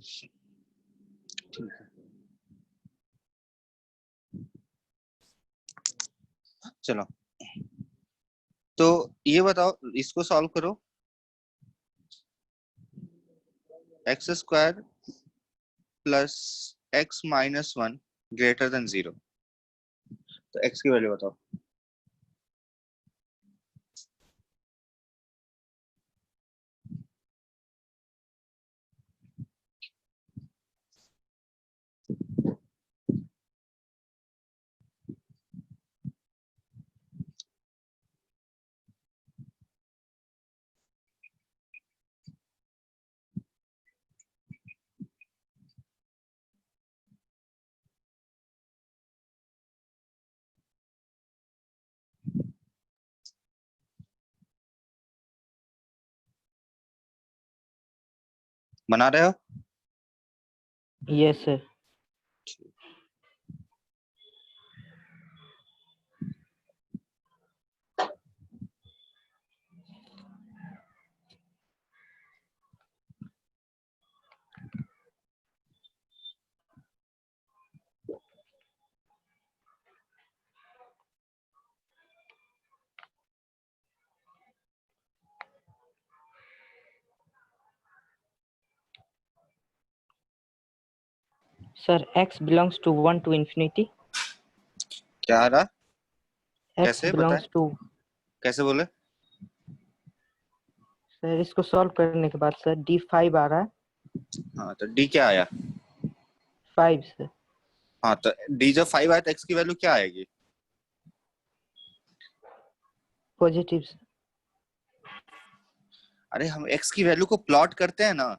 ठीक है, चलो तो ये बताओ, इसको सॉल्व करो। X square plus x minus one greater than zero, तो एक्स की वैल्यू बताओ। बना रहे हो? Yes sir. Sir x belongs to 1 to infinity। क्या आ रहा? x कैसे belongs बताए? to, कैसे बोले? सर इसको सॉल्व करने के बाद सर d5 आ रहा है। हाँ तो डी क्या आया? 5 सर। हाँ तो डी जब 5 आया तो एक्स की वैल्यू क्या आएगी? पॉजिटिव। अरे हम एक्स की वैल्यू को प्लॉट करते हैं ना,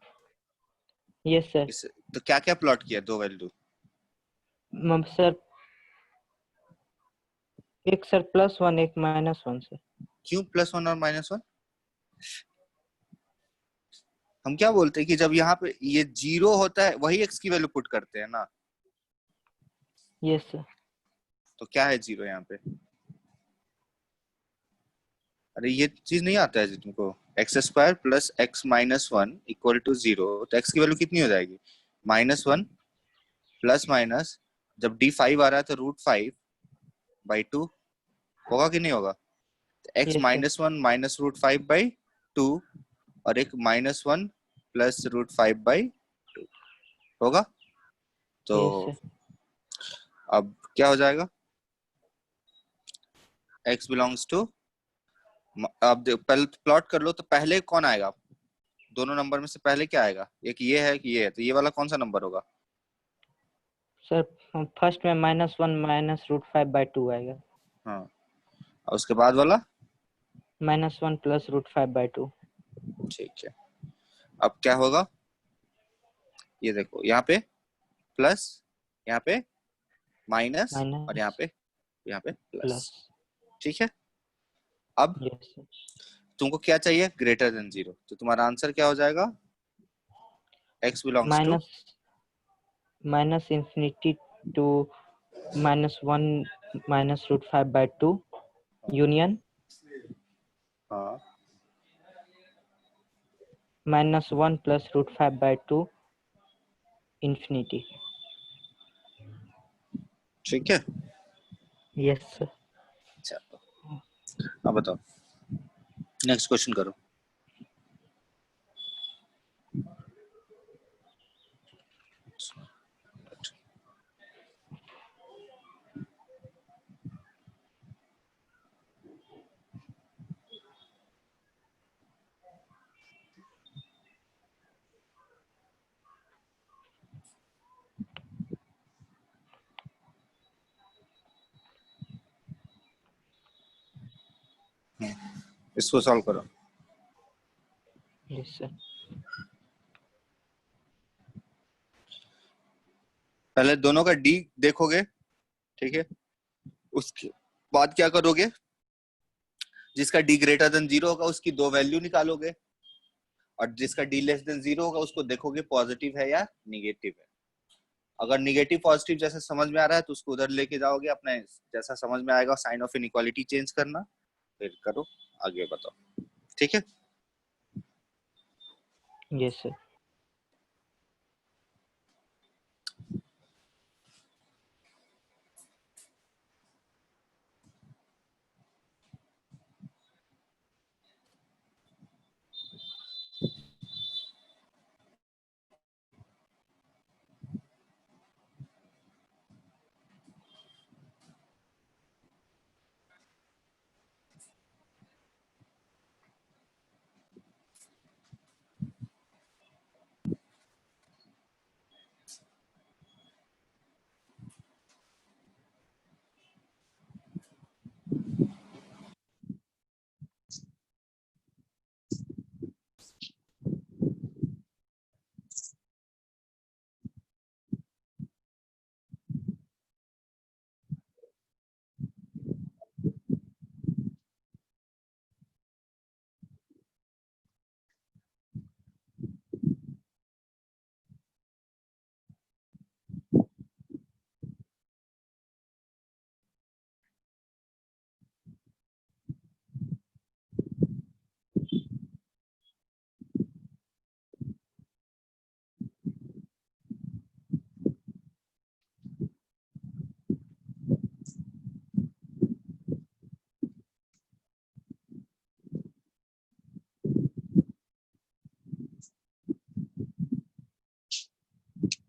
यस सर। इस तो क्या क्या प्लॉट किया? दो वैल्यू। सर एक सर +1 एक -1 सर। क्यों प्लस वन और माइनस वन? हम क्या बोलते हैं कि जब यहाँ पे ये जीरो होता है वही एक्स की वैल्यू पुट करते हैं ना। Yes sir. तो क्या है जीरो यहाँ पे? अरे ये चीज नहीं आता है जी तुमको? X square plus x minus one equal to zero, तो एक्स की वैल्यू कितनी हो जाएगी? -1 प्लस माइनस, जब d5 आ रहा है तो √5/2 होगा कि नहीं होगा? X yes sir. -1 माइनस √5/2 और एक -1 प्लस √5/2 होगा। तो यस सर। अब क्या हो जाएगा? x बिलोंग्स टू, अब पहले प्लॉट कर लो तो पहले कौन आएगा? दोनों नंबर में से पहले क्या आएगा? एक ये है कि ये है, तो ये वाला कौन सा नंबर होगा? सर फर्स्ट में -1 -√5/2 आएगा। हाँ, और उसके बाद वाला? -1 + √5/2। ठीक है, अब क्या होगा? ये देखो यहाँ पे प्लस, यहाँ पे माइनस, और माइनस यहाँ पे प्लस। प्लस। ठीक है, अब यस सर। तुमको क्या चाहिए? ग्रेटर देन जीरो, तो तुम्हारा आंसर क्या हो जाएगा? x belongs to, -∞ to -1 -√5/2 union हाँ -1 + √5/2 इंफिनिटी। ठीक है। Yes sir. अच्छा अब बताओ, नेक्स्ट क्वेश्चन करो। इसको सॉल्व करो। Yes sir. पहले दोनों का डी देखोगे, ठीक है, उसके बाद क्या करोगे? जिसका डी ग्रेटर देन जीरो होगा उसकी दो वैल्यू निकालोगे, और जिसका डी लेस देन जीरो होगा उसको देखोगे पॉजिटिव है या निगेटिव है। अगर निगेटिव पॉजिटिव जैसे समझ में आ रहा है तो उसको उधर लेके जाओगे, अपने जैसा समझ में आएगा साइन ऑफ इनइक्वालिटी चेंज करना, फिर करो, आगे बताओ। ठीक है, यस सर।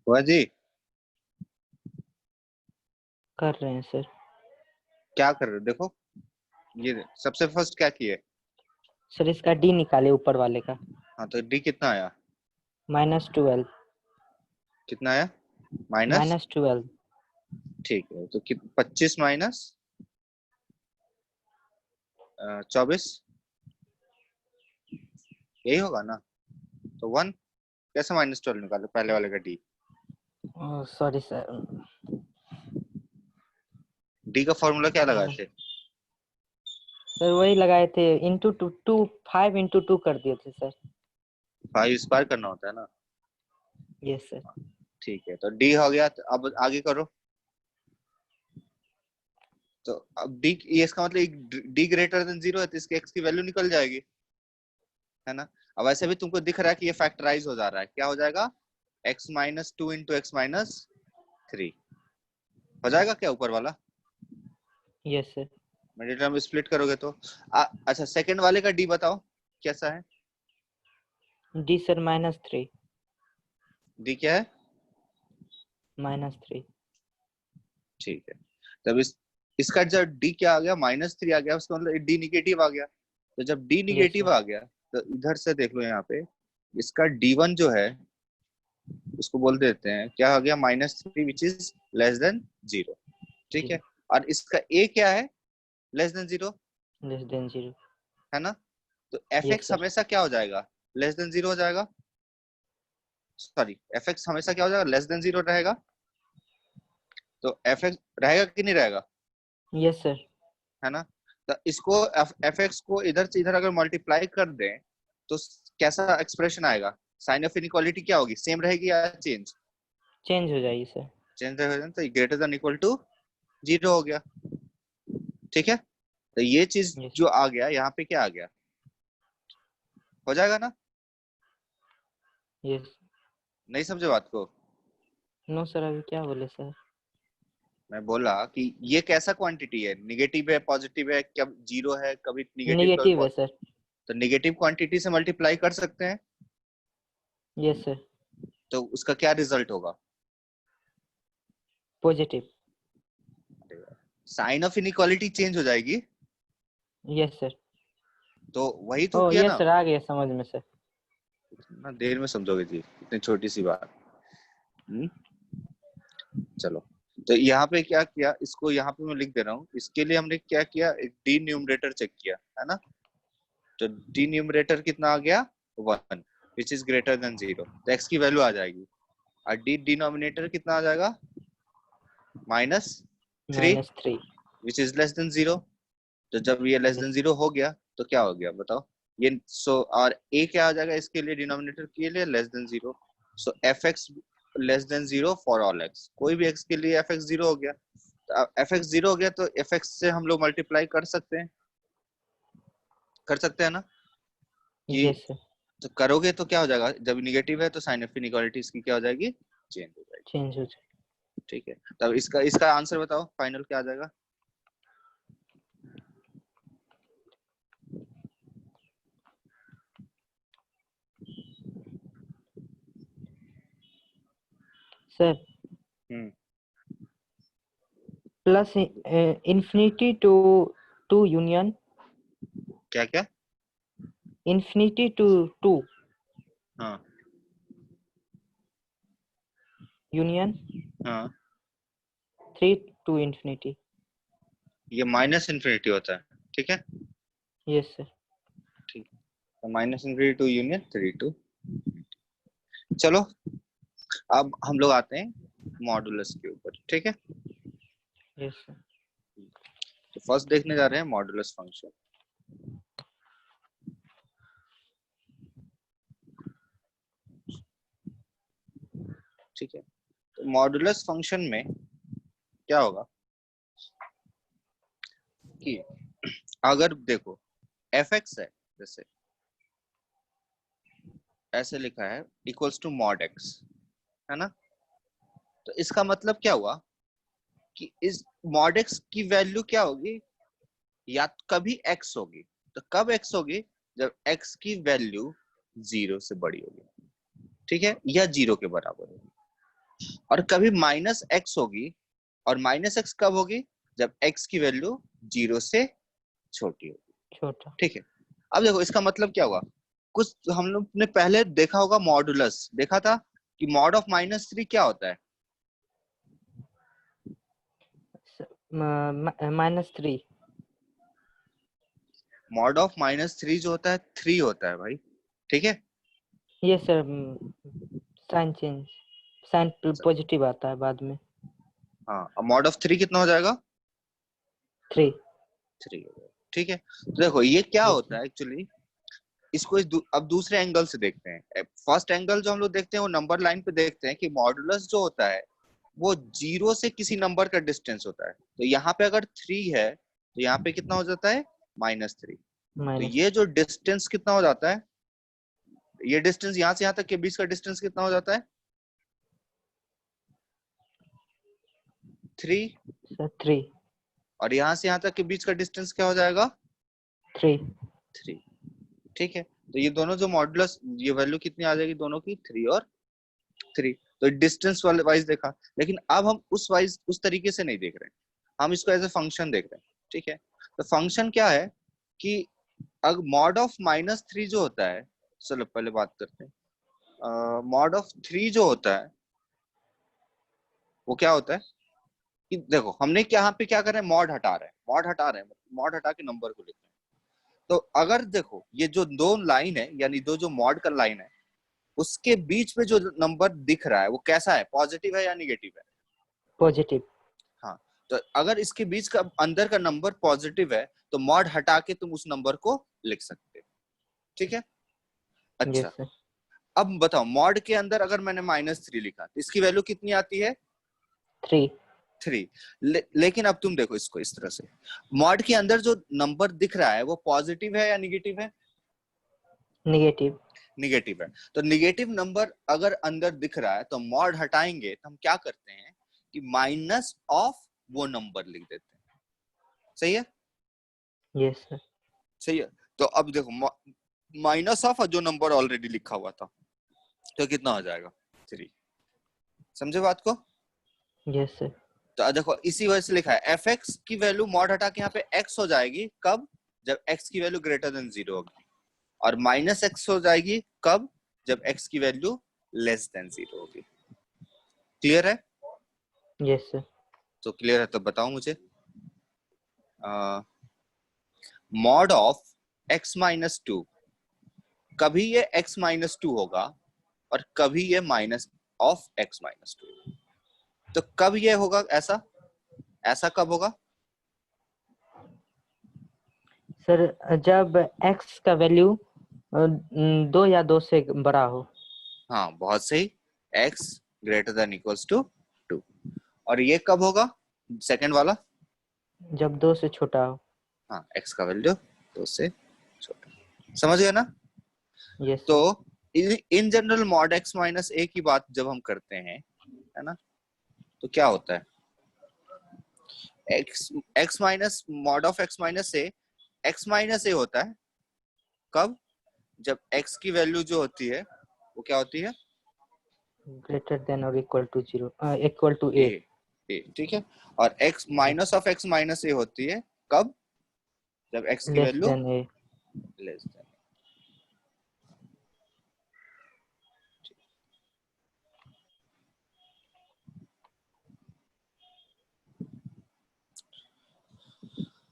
हुआ जी? कर रहे हैं सर। क्या कर रहे हो? देखो ये सबसे फर्स्ट क्या किए? सर इसका डी निकाले ऊपर वाले का। हाँ तो डी कितना आया? -12। कितना आया? माइनस। -12। ठीक है, तो 25 माइनस 24, यही होगा ना? तो 1 कैसे -12 निकाले पहले वाले का डी? Sorry sir. डी का फॉर्मूला क्या लगाए थे? सर वही लगाए थे, इंटू टू 5 इंटू 2 कर दिए थे सर। 5 स्क्वायर करना होता है ना? Yes sir. ठीक है, तो डी हो गया, तो अब आगे करो। तो अब डी, ये इसका मतलब डी ग्रेटर देन 0 है, तो इसके एक्स की वैल्यू निकल जाएगी, है ना? अब वैसे भी तुमको दिख रहा है कि ये फैक्टराइज हो जा रहा है, क्या हो जाएगा? x-2 इंटू x-3 हो जाएगा क्या ऊपर वाला? Yes sir. मिडिल में स्प्लिट करोगे तो अच्छा, सेकंड वाले का डी बताओ कैसा है? D sir -3। डी क्या है? -3। ठीक है, तब इसका जब डी क्या आ गया, -3 आ गया, उसका मतलब डी निगेटिव आ गया। तो जब डी यस निगेटिव सर। आ गया, तो इधर से देख लो यहाँ पे, इसका D1 जो है उसको बोल देते हैं क्या आ गया, -3 विच इज लेस देन 0। ठीक है, और इसका ए क्या है? Less than 0, less than 0। है ना? तो एफ यस एक्स सर। हमेशा क्या हो जाएगा? लेस देन 0 हो जाएगा। सॉरी, एफ एक्स हमेशा क्या हो जाएगा? लेस देन 0 रहेगा। तो एफ एक्स रहेगा कि नहीं रहेगा? Yes sir. है ना? तो इसको एफ एक्स को इधर से इधर अगर मल्टीप्लाई कर दें तो कैसा एक्सप्रेशन आएगा? साइन ऑफ इनइक्वालिटी क्या होगी? सेम रहेगी या चेंज? चेंज हो जाएगी सर। चेंज रहेगा, तो ग्रेटर देन इक्वल टू 0 हो गया। ठीक है, तो ये चीज यस। जो आ गया यहाँ पे, क्या आ गया? हो जाएगा ना? यस। नहीं समझे बात को? नो सर, अभी क्या बोले सर? मैं बोला कि ये कैसा क्वांटिटी है, निगेटिव है पॉजिटिव है, कब 0 है, कभी निगेटिव कभी नेगेटिव है पॉजिटिव? सर। तो निगेटिव क्वांटिटी से मल्टीप्लाई कर सकते हैं, यस सर। तो उसका क्या रिजल्ट होगा? Positive. Sign of inequality change हो जाएगी। Yes sir. तो वही तो ओ किया यस ना। सर, आ गया समझ में सर। ना देर में समझोगे जी, इतनी छोटी सी बात। चलो, तो यहाँ पे क्या किया, इसको यहाँ पे मैं लिख दे रहा हूँ, इसके लिए हमने क्या किया, एक डी न्यूमरेटर चेक किया, है ना? तो डी न्यूमरेटर कितना आ गया? 1 विच इज ग्रेटर देन 0, तो एक्स की वैल्यू आ जाएगी। और डी डिनोमिनेटर कितना आ जाएगा? -3 -3। Which is less than 0। तो जब ये लेस देन यस। 0 हो गया तो क्या हो गया बताओ? ये और ए क्या आ जाएगा इसके लिए, डिनोमिनेटर के लिए less than 0। So F x less than 0 for all x, कोई भी एक्स के लिए एफ एक्स 0 हो गया। तो एफ एक्स 0 हो गया, तो एफ एक्स से हम लोग मल्टीप्लाई कर सकते हैं, ना? कि यस सर। तो करोगे तो क्या हो जाएगा, जब निगेटिव है तो साइन ऑफ इनइक्वालिटी इसकी क्या हो जाएगी? चेंज हो जाएगी। चेंज हो जाए। ठीक है, तब इसका इसका आंसर बताओ फाइनल क्या आ जाएगा? Sir plus infinity to union, क्या क्या? इंफिनिटी टू हाँ यूनियन हाँ, 3 टू इंफिनिटी। ये माइनस इन्फिनिटी होता है, ठीक है? Yes sir. ठीक है, तो -∞ टू यूनियन 3 टू। चलो, अब हम लोग आते हैं मॉडुलस के ऊपर, ठीक है? Yes sir. तो फर्स्ट देखने जा रहे हैं मॉडुलस फंक्शन। ठीक है, तो मॉडुलस फंक्शन में क्या होगा कि अगर देखो एफ एक्स है, जैसे ऐसे लिखा है इक्वल्स टू मॉड एक्स, है ना? तो इसका मतलब क्या हुआ कि इस मॉड एक्स की वैल्यू क्या होगी, या तो कभी एक्स होगी, तो कब एक्स होगी? जब एक्स की वैल्यू 0 से बड़ी होगी, ठीक है, या 0 के बराबर होगी। और कभी माइनस एक्स होगी, और माइनस एक्स कब होगी, जब एक्स की वैल्यू 0 से छोटी होगी। छोटा। ठीक है, अब देखो इसका मतलब क्या हुआ, कुछ हम लोग ने पहले देखा होगा, मॉडुलस देखा था कि मॉड ऑफ -3 क्या होता है। -3। मॉड ऑफ -3 जो होता है 3 होता है भाई, ठीक है। ये sir sign change, sign positive आता है बाद में। हाँ, अब मॉड ऑफ 3 कितना हो जाएगा, 3। 3 हो जाएगा, ठीक है। तो देखो ये क्या यस होता है एक्चुअली, इसको अब दूसरे एंगल से देखते हैं। फर्स्ट एंगल जो हम लोग देखते हैं वो नंबर लाइन पे देखते हैं कि मॉडुलस जो होता है वो 0 से किसी नंबर का डिस्टेंस होता है। तो यहाँ पे अगर 3 है तो यहाँ पे कितना हो जाता है, -3। तो माइनस। ये जो डिस्टेंस कितना हो जाता है, ये डिस्टेंस यहाँ से यहाँ तक के बीच का डिस्टेंस कितना हो जाता है, 3। सर 3। और यहाँ से यहाँ तक के बीच का डिस्टेंस क्या हो जाएगा, 3। 3। ठीक है, तो ये दोनों जो मॉडुलस, ये वैल्यू कितनी आ जाएगी दोनों की, 3 और 3। तो डिस्टेंस वाइज देखा, लेकिन अब हम उस तरीके से नहीं देख रहे हैं, हम इसको एज ए फंक्शन देख रहे हैं। ठीक है, तो फंक्शन क्या है कि अगर मॉड ऑफ -3 जो होता है, चलो पहले बात करते हैं। मॉड ऑफ 3 जो होता है वो क्या होता है कि देखो हमने यहाँ पे क्या कर रहे हैं, मॉड हटा रहे हैं, मॉड हटा के नंबर को लिख रहे हैं। तो अगर देखो ये जो दो लाइन है, यानी दो जो मॉड का लाइन है, उसके बीच में जो नंबर दिख रहा है वो कैसा है, पॉजिटिव है या निगेटिव है, पॉजिटिव। हाँ। तो अगर इसके बीच का अंदर का नंबर पॉजिटिव है तो मॉड हटा के तुम उस नंबर को लिख सकते हो। ठीक है, अच्छा। Yes sir. अब बताओ मॉड के अंदर अगर मैंने -3 लिखा तो इसकी वैल्यू कितनी आती है, 3। 3। लेकिन अब तुम देखो इसको इस तरह से, मॉड के अंदर जो नंबर दिख रहा है वो पॉजिटिव है या निगेटिव है, नेगेटिव। निगेटिव है। तो निगेटिव नंबर अगर अंदर दिख रहा है तो मॉड हटाएंगे तो हम क्या करते हैं कि माइनस ऑफ वो नंबर लिख देते हैं। सही है, यस सर। सही है। तो अब देखो माइनस ऑफ जो नंबर ऑलरेडी लिखा हुआ था तो कितना हो जाएगा, 3। समझे बात को। Yes sir. तो देखो इसी वजह से लिखा है एफ एक्स की वैल्यू मॉड हटा के यहाँ पे एक्स हो जाएगी कब, जब एक्स की वैल्यू ग्रेटर देन 0 होगी, और -x हो जाएगी कब, जब x की वैल्यू लेस देन 0 होगी। क्लियर है, यस सर। तो क्लियर है तो बताओ मुझे, मॉड ऑफ x-2, कभी ये x-2 होगा और कभी ये माइनस ऑफ x-2। तो कब ये होगा, ऐसा ऐसा कब होगा, सर जब x का वैल्यू 2 या 2 से बड़ा हो। हाँ बहुत सही, x greater than equals to 2। और ये कब होगा, सेकंड वाला, जब 2 से छोटा हो। हाँ x का वैल्यू 2 से छोटा। समझ गए ना। यस तो sir. In general mod x-a की बात जब हम करते हैं, है ना, तो क्या होता है, x minus mod of x-a होता है कब, जब x की वैल्यू जो होती है वो क्या होती है, ग्रेटर देन और equal to 0, equal to a, a। ठीक है। और x माइनस ऑफ x-a होती है कब, जब x की less value than a। Less than.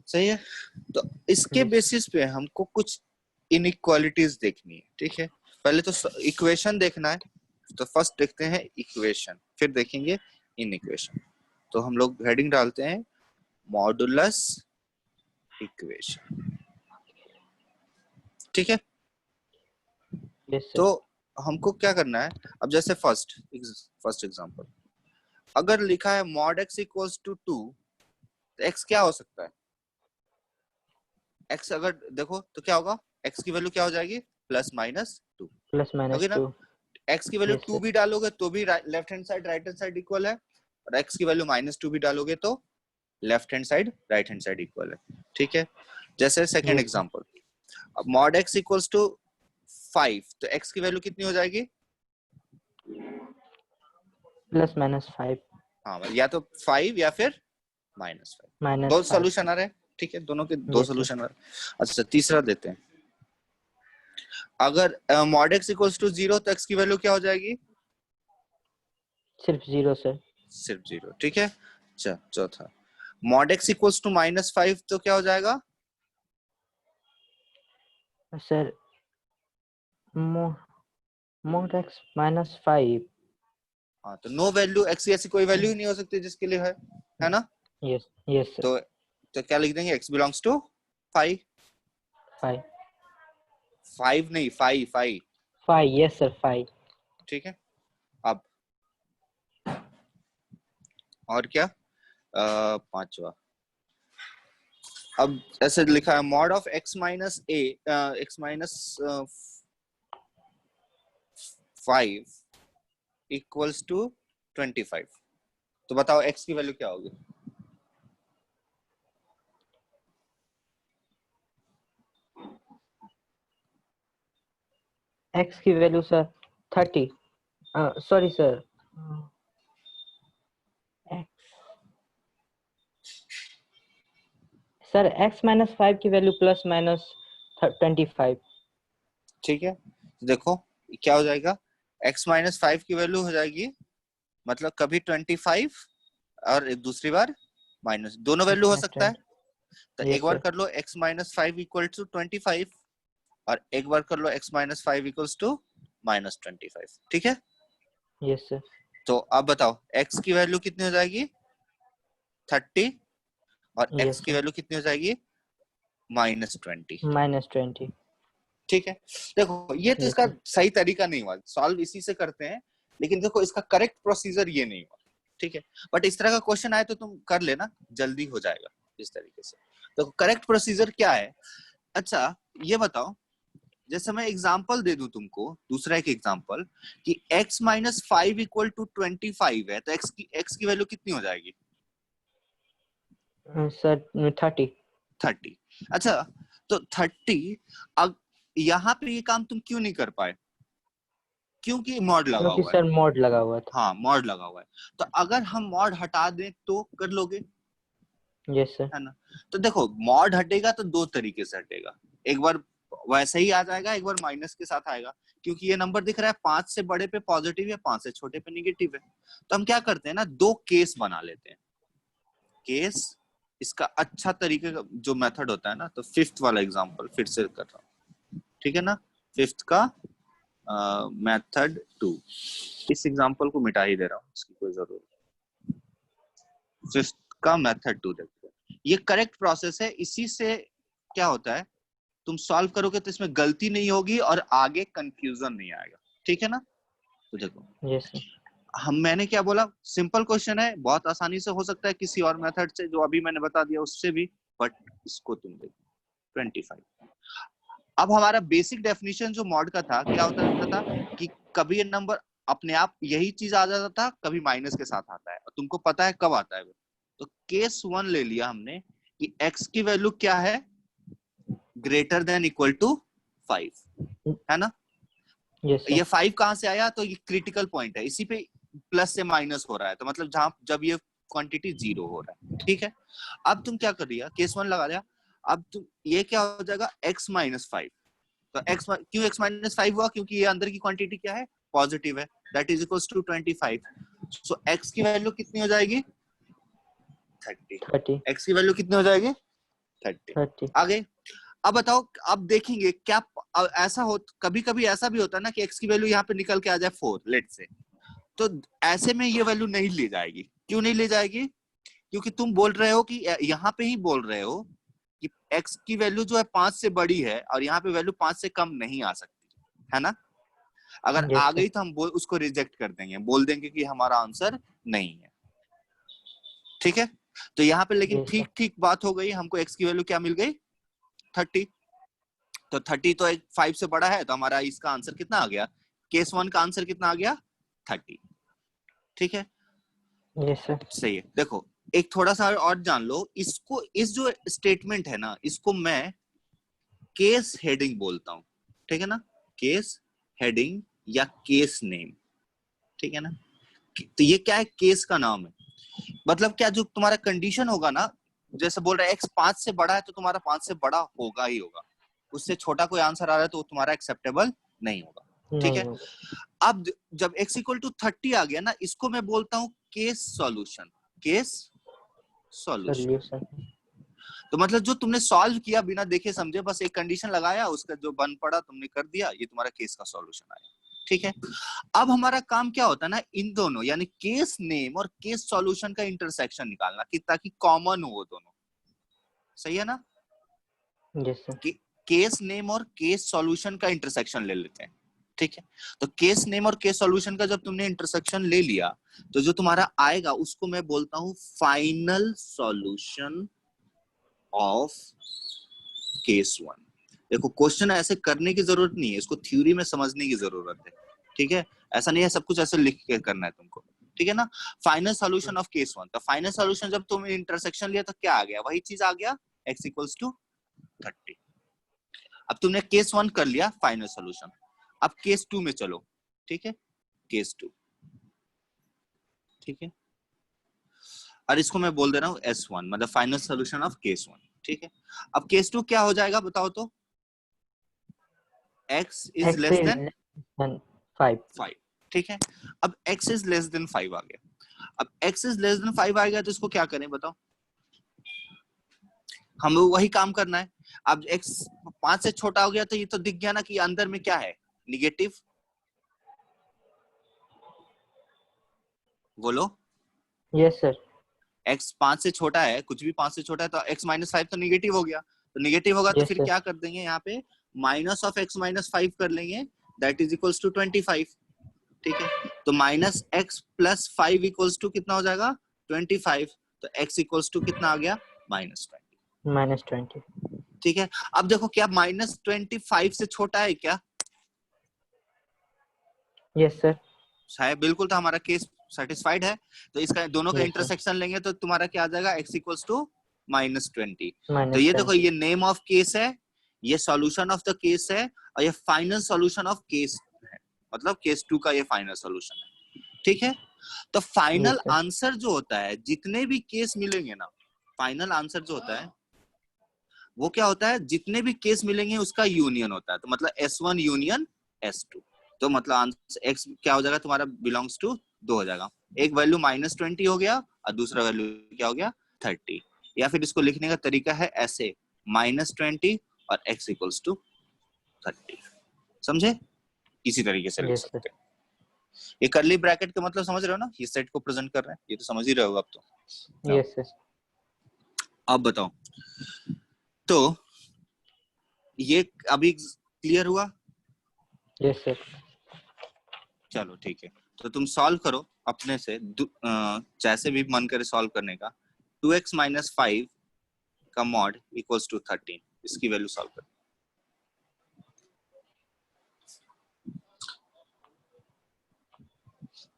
सही है, तो इसके यस। बेसिस पे हमको कुछ इनइक्वालिटीज देखनी है। ठीक है, पहले तो इक्वेशन देखना है, तो फर्स्ट देखते हैं इक्वेशन, फिर देखेंगे इन इक्वेशन। तो हम लोग हेडिंग डालते हैं मॉडुलस इक्वेशन। ठीक है, यस सर। तो हमको क्या करना है, अब जैसे फर्स्ट एग्जांपल, अगर लिखा है मॉड x इक्वल्स टू 2, तो x क्या हो सकता है, x अगर देखो तो क्या होगा, x की वैल्यू क्या हो जाएगी, +-2 प्लस होगी माइनस ना। 2। x की वैल्यू यस 2 सर। भी डालोगे तो भी left hand side right hand side equal है, और x की वैल्यू -2 भी डालोगे तो left hand side right hand side equal है। ठीक है, जैसे सेकंड यस सर। एग्जांपल, अब मॉड x इक्वल्स टू 5, तो x की वैल्यू कितनी हो जाएगी, +-5 हाँ या तो 5 या फिर -5 दो -5 सोल्यूशन आ रहे हैं, ठीक है, दोनों के दो Yes, sir. सोल्यूशन आ रहे हैं। अच्छा तीसरा देते हैं, अगर mod x इक्वल्स टू 0 तो x की वैल्यू क्या हो जाएगी? सिर्फ 0 सर। सिर्फ 0, ठीक है। चौथा mod x इक्वल्स टू -5 तो क्या हो जाएगा? सर mod x -5 हाँ तो नो वैल्यू x की ऐसी कोई वैल्यू ही नहीं हो सकती जिसके लिए है ना? Yes yes sir. तो क्या लिख देंगे? x बिलोंग्स टू 5 5 5 नहीं 5 यस सर 5। ठीक है। अब और क्या? पांचवा, अब ऐसे लिखा है mod of x minus a x minus 5 equals to 25, तो बताओ x की वैल्यू क्या होगी? x की value sir 30 sorry sir sir x -5 की वैल्यू +-25। ठीक है, देखो क्या हो जाएगा, x माइनस 5 की वैल्यू हो जाएगी मतलब कभी 25 और एक दूसरी बार माइनस, दोनों वैल्यू हो सकता है। तो एक बार कर लो x माइनस 5 इक्वल टू 25 और एक बार कर लो x माइनस 5 इक्वल्स टू -25, ठीक है। Yes sir. तो अब बताओ x की वैल्यू कितनी हो जाएगी? 30 और x की वैल्यू कितनी हो जाएगी? -20। -20 ठीक है, देखो ये तो इसका सही तरीका नहीं हुआ, सॉल्व इसी से करते हैं, लेकिन देखो इसका करेक्ट प्रोसीजर ये नहीं हुआ, ठीक है। बट इस तरह का क्वेश्चन आए तो तुम कर लेना, जल्दी हो जाएगा इस तरीके से। तो करेक्ट प्रोसीजर क्या है? अच्छा ये बताओ, जैसे मैं एग्जांपल दे दूं तुमको, दूसरा एक एग्जांपल कि x माइनस 5 इक्वल टू 25 है, तो x की वैल्यू कितनी हो जाएगी? सर 30। अच्छा तो 30, अब यहाँ पे ये काम तुम क्यों नहीं कर पाए? क्योंकि मॉड लगा क्योंकि हुआ है। सर मॉड लगा हुआ था। हाँ मॉड लगा हुआ है, तो अगर हम मॉड हटा दें तो कर लोगे? Yes sir. है ना? तो देखो मॉड हटेगा तो दो तरीके से हटेगा, एक बार वैसे ही आ जाएगा, एक बार माइनस के साथ आएगा, क्योंकि ये नंबर दिख रहा है 5 से बड़े पे पॉजिटिव है, 5 से छोटे पे निगेटिव है। तो हम क्या करते हैं ना, दो केस बना लेते हैं। केस, इसका अच्छा तरीके का जो मेथड होता है ना, तो फिफ्थ वाला एग्जांपल फिर से कर रहा हूँ, ठीक है ना। फिफ्थ का मेथड 2, इस एग्जांपल को मिटा ही दे रहा हूँ, इसकी कोई जरूरत नहीं। फिफ्थ का मेथड 2 देखते हैं, ये करेक्ट प्रोसेस है, इसी से क्या होता है, तुम सॉल्व करोगे तो इसमें गलती नहीं होगी और आगे कंफ्यूजन नहीं आएगा, ठीक है ना। तो देखो यस सर। मैंने क्या बोला, सिंपल क्वेश्चन है, बहुत आसानी से हो सकता है किसी और मेथड से जो अभी मैंने बता दिया उससे भी, बट इसको तुम देखो 25। अब हमारा बेसिक डेफिनेशन जो मॉड का था, क्या होता था कि कभी ये नंबर अपने आप यही चीज आ जाता था, कभी माइनस के साथ आता है, और तुमको पता है कब आता है वो। तो केस 1 ले लिया हमने कि x की वैल्यू क्या है, ग्रेटर देन इक्वल टू 5, है ना। यस ये सर। 5 कहां से आया, तो ये क्रिटिकल पॉइंट है, इसी पे प्लस से माइनस हो रहा है, तो मतलब जब ये क्वांटिटी 0 हो रहा है, ठीक है। अब तुम क्या कर दिया, केस 1 लगा दिया, अब तुम ये क्या हो जाएगा, x माइनस 5। तो क्यों x माइनस 5 हुआ, क्योंकि ये अंदर की क्वांटिटी क्या है, पॉजिटिव है, that is equals to 25। So x की वैल्यू कितनी हो जाएगी, 30। x की वैल्यू कितनी हो जाएगी, 30। आगे अब बताओ, अब देखेंगे क्या ऐसा हो, कभी कभी ऐसा भी होता है ना कि x की वैल्यू यहाँ पे निकल के आ जाए 4 लेट से, तो ऐसे में ये वैल्यू नहीं ली जाएगी। क्यों नहीं ली जाएगी, क्योंकि तुम बोल रहे हो कि यहाँ पे ही बोल रहे हो कि x की वैल्यू जो है 5 से बड़ी है और यहाँ पे वैल्यू 5 से कम नहीं आ सकती, है ना। अगर आ गई तो हम उसको रिजेक्ट कर देंगे, बोल देंगे कि हमारा आंसर नहीं है, ठीक है। तो यहाँ पे लेकिन ठीक ठीक बात हो गई, हमको x की वैल्यू क्या मिल गई, 30। तो 30 तो 5 से बड़ा है, तो हमारा इसका आंसर कितना आ गया, केस 1 का आंसर कितना आ गया, 30, ठीक है। Yes sir. सही है। देखो एक थोड़ा सा और जान लो इसको, इस जो स्टेटमेंट है ना, इसको मैं केस हेडिंग बोलता हूं, ठीक है ना, केस हेडिंग या केस नेम, ठीक है ना। तो ये क्या है, केस का नाम है। मतलब क्या, जो तुम्हारा कंडीशन होगा ना, जैसे बोल रहा है x 5 से बड़ा है तो तुम्हारा 5 से बड़ा होगा ही होगा, उससे छोटा कोई आंसर आ रहा है तो तुम्हारा एक्सेप्टेबल नहीं होगा। ठीक है, अब जब x इक्वल टू 30 आ गया ना, इसको मैं बोलता हूँ केस सॉल्यूशन। केस सॉल्यूशन तो मतलब जो तुमने सॉल्व किया बिना देखे समझे, बस एक कंडीशन लगाया, उसका जो बन पड़ा तुमने कर दिया, ये तुम्हारा केस का सॉल्यूशन आया। ठीक है, अब हमारा काम क्या होता है ना, इन दोनों यानी केस नेम और केस सॉल्यूशन का इंटरसेक्शन निकालना, कि ताकि कॉमन हो वो दोनों। सही है ना? केस नेम और केस सॉल्यूशन का इंटरसेक्शन ले लेते हैं। ठीक है, तो केस नेम और केस सॉल्यूशन का जब तुमने इंटरसेक्शन ले लिया, तो जो तुम्हारा आएगा उसको मैं बोलता हूं final solution of case one. देखो, क्वेश्चन ऐसे करने की जरूरत नहीं है, इसको थ्योरी में समझने की जरूरत है। ठीक है, ऐसा नहीं है सब कुछ ऐसे लिख के करना है तुमको। ठीक है ना? Final solution of case one. तो फाइनल सॉल्यूशन जब तुम इंटरसेक्शन लिया तो क्या आ गया, वही चीज आ गया, x इक्वल्स टू 30। अब तुमने केस वन कर लिया फाइनल सॉल्यूशन, अब केस टू में चलो। ठीक है, केस टू। ठीक है, और इसको मैं बोल दे रहा हूँ S1, मतलब final solution of case one. ठीक है, अब केस टू क्या हो जाएगा बताओ तो? x is less than 5। ठीक है, अब x इज लेस देन 5 आ गया। अब x इज लेस देन 5 आ गया तो इसको क्या करें बताओ? हम वही काम करना है। अब x 5 से छोटा हो गया तो ये तो दिख गया ना कि अंदर में क्या है, निगेटिव। बोलो। Yes sir. x 5 से छोटा है, कुछ भी 5 से छोटा है तो x माइनस 5 तो निगेटिव हो गया। तो निगेटिव होगा तो फिर क्या कर देंगे, यहाँ पे माइनस ऑफ x माइनस 5 कर लेंगे, दैट इज इक्वल्स टू 25। ठीक है, तो minus x plus 5 equals to कितना हो जाएगा, 25। तो x इक्वल्स टू कितना आ गया, -20। ठीक है, अब देखो क्या -25 से छोटा है क्या? Yes sir. शायद बिल्कुल, तो हमारा केस सेटिस्फाइड है। तो इसका दोनों का इंटरसेक्शन लेंगे तो तुम्हारा क्या आ जाएगा, x इक्वल्स टू -20। तो ये देखो, ये नेम ऑफ केस है, ये सॉल्यूशन ऑफ द केस है, और ये फाइनल सॉल्यूशन ऑफ केस है, मतलब केस टू का ये फाइनल सॉल्यूशन है। ठीक है, तो फाइनल आंसर जो होता है, जितने भी केस मिलेंगे ना, फाइनल आंसर जो होता है वो क्या होता है, जितने भी केस मिलेंगे उसका यूनियन होता है। तो मतलब S1 यूनियन S2। तो मतलब आंसर x क्या हो जाएगा तुम्हारा, बिलोंग्स टू 2 हो जाएगा। एक वैल्यू -20 हो गया और दूसरा वैल्यू क्या हो गया, 30। या फिर इसको लिखने का तरीका है ऐसे, -20 और x इक्वल्स टू 30। समझे? इसी तरीके से लिख सकते हैं। ये कर्ली ब्रैकेट का मतलब समझ रहे हो ना, ये सेट को प्रेजेंट कर रहे हैं, ये तो समझ ही रहे हो अब तो। Yes sir. अब बताओ, तो ये अभी क्लियर हुआ? Yes sir. चलो ठीक है, तो तुम सॉल्व करो अपने से, जैसे भी मन करे सॉल्व करने का। 2x माइनस 5 का मॉड इक्वल्स टू 13, इसकी वैल्यू सॉल्व करो।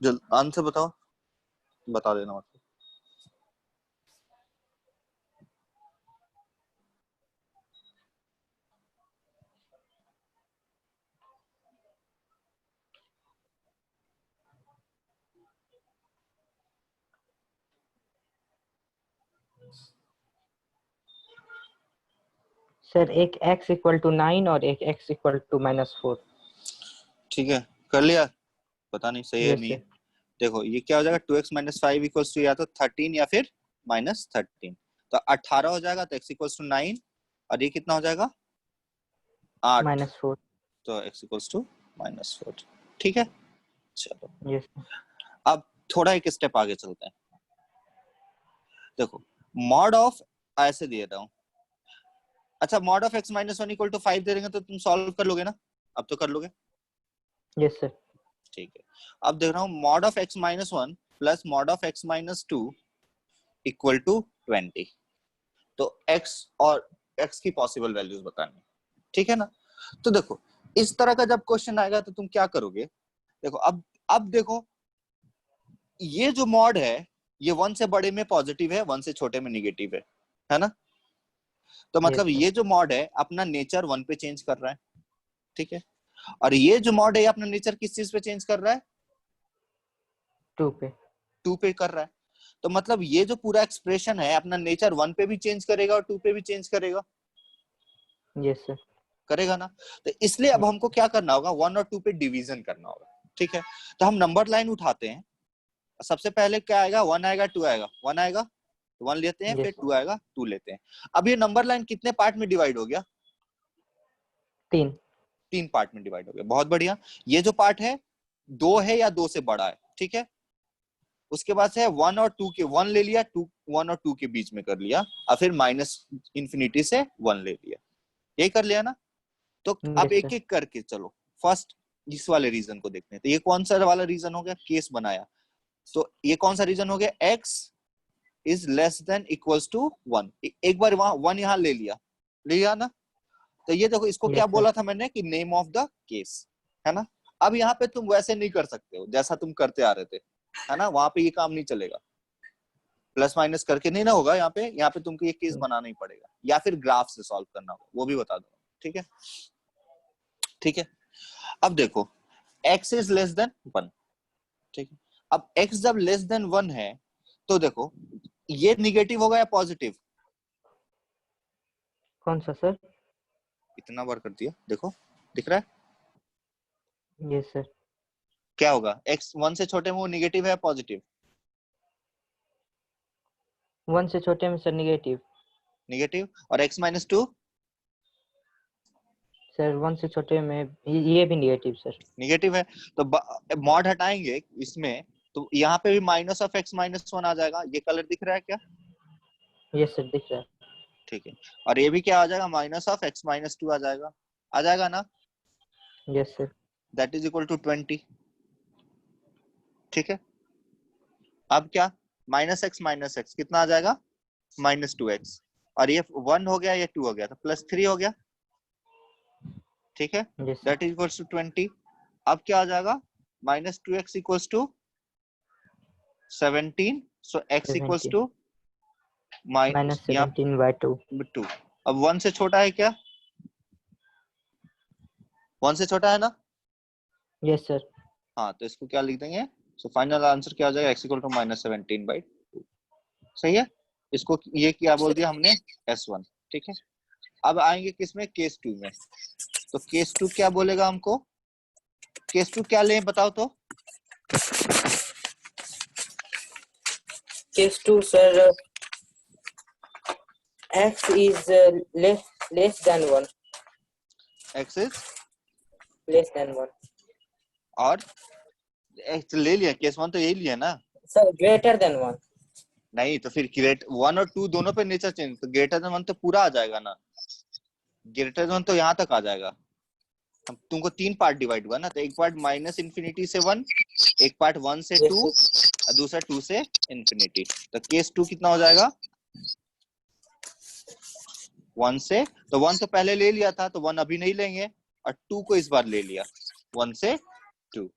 जल्द आंसर बताओ, बता देना मतलब। सर एक x इक्वल टू 9 और एक x इक्वल टू -4। ठीक है, कर लिया? पता नहीं सही है नहीं है। देखो ये क्या हो जाएगा, 2x माइनस 5 इक्वल्स टू या तो 13 या फिर -13। तो 18 हो जाएगा, तो x इक्वल्स टू 9, और ये कितना हो जाएगा, 8 -4। तो x इक्वल्स टू -4। ठीक है, चलो यस। अब थोड़ा एक स्टेप आगे चलते हैं। देखो, मॉड ऑफ ऐसे दे रहा हूं, अच्छा mod of x minus 1 equal to 5 दे देंगे तो तुम सॉल्व कर लोगे ना? अब तो कर लोगे? Yes sir. ठीक है, अब देख रहा हूं, mod of x minus 1 plus mod of x minus 2 equal to 20। तो x और x की पॉसिबल वैल्यूज बतानी। ठीक है ना? तो देखो, इस तरह का जब क्वेश्चन आएगा तो तुम क्या करोगे, देखो अब देखो, ये जो मॉड है ये 1 से बड़े में पॉजिटिव है, 1 से छोटे में निगेटिव है ना? तो मतलब ये जो मॉड है अपना नेचर 1 पे चेंज कर रहा है। ठीक है, और ये जो मॉड है अपना नेचर किस चीज पे चेंज कर रहा है, 2 पे 2 पे कर रहा है। तो मतलब ये जो पूरा एक्सप्रेशन है अपना नेचर 1 पे भी चेंज करेगा और 2 पे भी चेंज करेगा, यस सर। करेगा ना। तो इसलिए अब हमको क्या करना होगा, 1 और 2 पे डिवीजन करना होगा, ठीक है। तो हम नंबर लाइन उठाते हैं, सबसे पहले क्या आएगा, 1 आएगा 2 आएगा, 1 आएगा 1 लेते हैं, फिर 2 आएगा 2 लेते हैं। अब ये नंबर लाइन कितने पार्ट में डिवाइड हो गया, 3 पार्ट में डिवाइड हो गया, बहुत बढ़िया। ये जो पार्ट है 2 है या 2 से बड़ा है, ठीक है। उसके बाद से 1 और 2 के 1 ले लिया, 1 और 2 के बीच में कर लिया, और फिर माइनस इंफिनिटी से 1 ले लिया, यही कर लिया ना। तो अब एक एक करके चलो फर्स्ट इस वाले रीजन को देखते हैं। तो ये कौन सा वाला रीजन हो गया, केस बनाया। तो ये कौन सा रीजन हो गया, x is less than equals to 1। एक बार वहां 1 यहाँ ले लिया ना। तो ये देखो, इसको क्या बोला था मैंने कि नेम ऑफ द केस, है ना। अब यहाँ पे तुम वैसे नहीं कर सकते हो जैसा तुम करते आ रहे थे, है ना। वहां पे ये काम नहीं चलेगा, प्लस माइनस करके नहीं ना होगा। यहाँ पे तुमको ये केस बनाना ही पड़ेगा, या फिर ग्राफ से सॉल्व करना होगा, वो भी बता दो, ठीक है। ठीक है, अब देखो x इज लेस देन 1, ठीक है। अब x जब लेस देन 1 है तो देखो ये निगेटिव होगा या पॉजिटिव, कौन सा सर? इतना बार कर दिया, देखो दिख रहा है। Yes sir. क्या होगा, x 1 से छोटे में वो निगेटिव है या पॉजिटिव, 1 से छोटे में सर निगेटिव। और x माइनस 2 सर 1 से छोटे में ये भी निगेटिव सर, निगेटिव है। तो मॉड हटाएंगे इसमें, तो यहाँ पे भी माइनस ऑफ x माइनस 1 आ जाएगा। ये कलर दिख रहा है क्या, यस सर दिख रहा है। ठीक है। और ये भी क्या आ जाएगा, माइनस ऑफ x माइनस 2 आ जाएगा ना। Yes sir. That is equal to 20, ठीक है। अब क्या, माइनस एक्स कितना आ जाएगा, माइनस 2x। और ये 1 हो गया, ये 2 हो गया, तो प्लस 3 हो गया, ठीक है। Yes that is equal to 20। अब क्या आ जाएगा, minus 2x equals to 17, so x equals to minus यहाँ 17/2। 2। अब 1 से छोटा है क्या, 1 से छोटा है ना। Yes sir. हाँ, तो इसको क्या लिख देंगे, सो फाइनल आंसर क्या हो जाएगा, x इक्वल टू माइनस 17/2, सही है। इसको ये क्या बोल दिया हमने, S1, ठीक है। अब आएंगे किसमें, केस 2 में। तो केस 2 क्या बोलेगा हमको, केस 2 क्या लें बताओ तो। Case 2 sir x is less than 1, x is less than 1 और x ले लिया, केस 1 तो यही लिया ना। Sir, greater than 1। नहीं तो फिर ग्रेट 1 और 2 दोनों पे नेचर चेंज, तो ग्रेटर देन 1 तो पूरा आ जाएगा ना। ग्रेटर देन 1 तो यहाँ तक आ जाएगा। हम तुमको 3 पार्ट डिवाइड हुआ ना, तो एक पार्ट माइनस इंफिनिटी से 1, एक पार्ट 1 से 2, और दूसरा 2 से इंफिनिटी। तो केस 2 कितना हो जाएगा, 1 से, तो 1 तो पहले ले लिया था, तो 1 अभी नहीं लेंगे, और 2 को इस बार ले लिया, 1 से 2,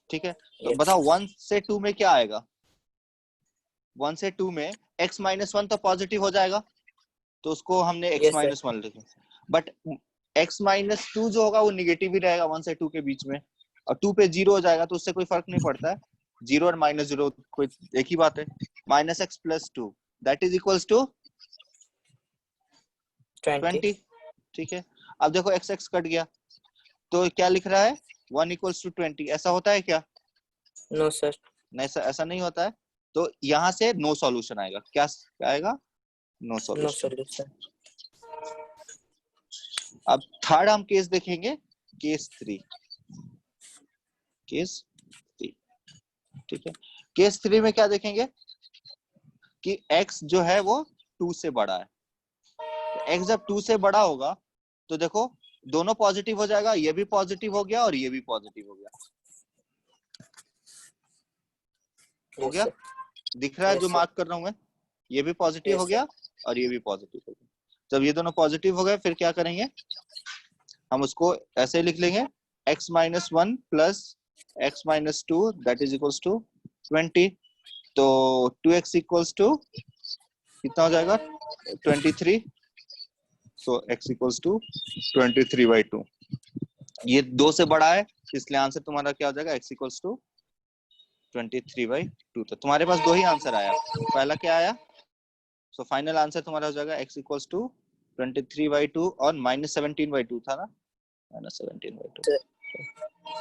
ठीक है। तो बताओ 1 से 2 में क्या आएगा, 1 से 2 में x माइनस 1 तो पॉजिटिव हो जाएगा, तो उसको हमने x माइनस 1 लिखा। बट x माइनस 2 जो होगा वो निगेटिव ही रहेगा 1 से 2 के बीच में, और 2 पे 0 हो जाएगा, तो उससे कोई फर्क नहीं पड़ता है। 0 और माइनस 0 कोई एक ही बात है। Minus x plus 2 that is equals to 20, ठीक है। अब देखो x x कट गया, तो क्या लिख रहा है, 1 इक्वल्स टू 20। ऐसा होता है क्या, नो सर, नहीं ऐसा नहीं होता है। तो यहाँ से नो सॉल्यूशन आएगा, क्या आएगा, नो सॉल्यूशन। अब थर्ड हम केस देखेंगे, केस 3, ठीक है। केस 3 में क्या देखेंगे कि x जो है वो 2 से बड़ा है। तो x जब 2 से बड़ा होगा तो देखो दोनों पॉजिटिव हो जाएगा, ये भी पॉजिटिव हो गया और ये भी पॉजिटिव हो गया, हो गया, दिख रहा है जो मार्क कर रहा हूं मैं, ये भी पॉजिटिव हो गया और ये भी पॉजिटिव हो गया। जब ये दोनों पॉजिटिव हो गए फिर क्या करेंगे, हम उसको ऐसे लिख लेंगे, x minus 1 plus x minus 2 that is equals to 20। तो 2x इक्वल्स टू कितना हो जाएगा, 23। So x equals to 23/2। ये 2 से बड़ा है, इसलिए आंसर तुम्हारा क्या हो जाएगा, x इक्वल्स टू 23/2 था। तुम्हारे पास दो ही आंसर आया, पहला क्या आया? सो फाइनल आंसर तुम्हारा हो जाएगा x इक्वल्स टू 23/2 और -17/2 था ना, -17/2।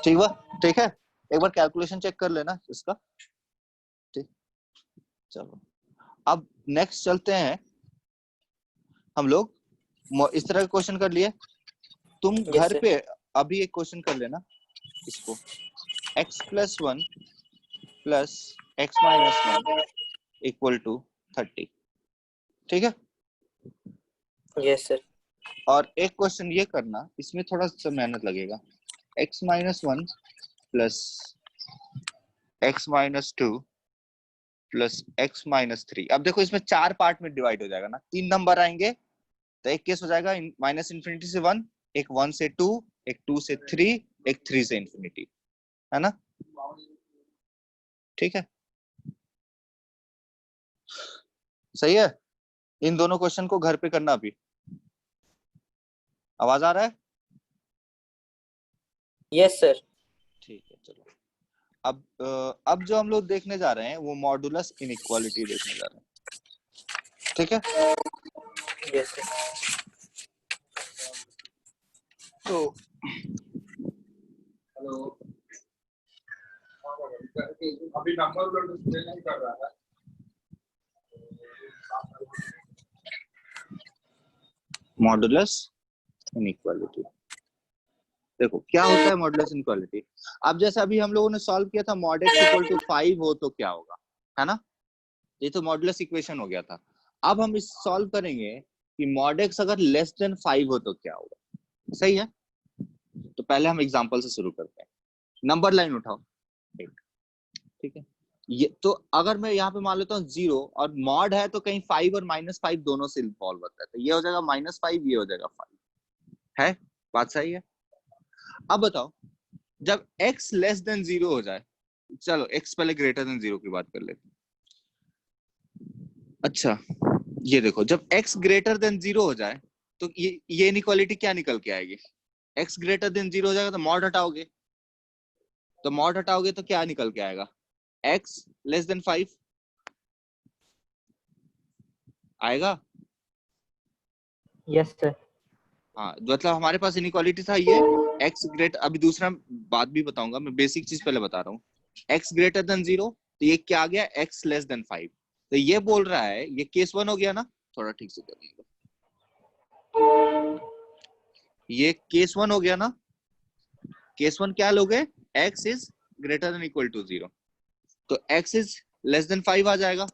ठीक हुआ? ठीक है, एक बार कैलकुलेशन चेक कर लेना इसका। ठीक, चलो अब नेक्स्ट चलते हैं हम लोग। इस तरह के क्वेश्चन कर लिए तुम घर पे। अभी एक क्वेश्चन कर लेना इसको, x+1 plus x-1 equal to 30। ठीक है, यस सर। और एक क्वेश्चन ये करना, इसमें थोड़ा सा मेहनत लगेगा, x-1 plus x-2 plus x-3। अब देखो इसमें 4 पार्ट में डिवाइड हो जाएगा ना, 3 नंबर आएंगे, तो एक केस हो जाएगा -∞ से 1, एक 1 से 2, एक 2 से 3, एक 3 से इंफिनिटी, है ना? ठीक है, सही है। इन दोनों क्वेश्चन को घर पे करना अभी। आवाज आ रहा है? Yes sir. ठीक है, चलो अब जो हम लोग देखने जा रहे हैं वो मॉडुलस इनइक्वालिटी देखने जा रहे हैं। ठीक है, यस सर। तो अभी नंबर डिस्प्ले नहीं कर रहा है। मॉडुलस इनइक्वालिटी देखो क्या होता है मॉडुलस इनइक्वालिटी। अब जैसे अभी हम लोगों ने सॉल्व किया था मॉड x इक्वल टू 5 हो तो क्या होगा, है ना? ये तो मॉडुलस इक्वेशन हो गया था। अब हम इस सॉल्व करेंगे कि मॉड x अगर लेस देन 5 हो तो क्या होगा। सही है, तो पहले हम एग्जांपल से शुरू करते हैं। नंबर लाइन उठाओ, ठीक है। ये तो अगर मैं यहाँ पे मान लेता हूँ 0 और मॉड है तो कहीं 5 और -5 दोनों से इन्वॉल्व होता है, तो ये हो जाएगा -5, ये हो जाएगा 5। है बात सही है? अब बताओ जब x लेस देन 0 हो जाए, चलो x पहले ग्रेटर देन 0 की बात कर लेते हैं। अच्छा ये देखो जब x ग्रेटर देन 0 हो जाए तो ये इनइक्वालिटी क्या निकल के आएगी? x ग्रेटर देन 0 हो जाएगा तो मॉड हटाओगे, तो मॉड हटाओगे तो क्या निकल के आएगा? x लेस देन 5 आएगा। Yes sir. हाँ मतलब हमारे पास इनइक्वालिटी था ये x ग्रेट, अभी दूसरा बात भी बताऊंगा मैं, बेसिक चीज पहले बता रहा हूँ। x ग्रेटर देन 0 तो ये क्या आ गया? x less than 5। तो ये बोल रहा है, ये केस 1 हो गया ना, थोड़ा ठीक से करिएगा, ये केस 1 हो गया ना। केस 1 क्या लोगे? x is greater than equal to 0, तो x इज लेस देन 5 आ जाएगा।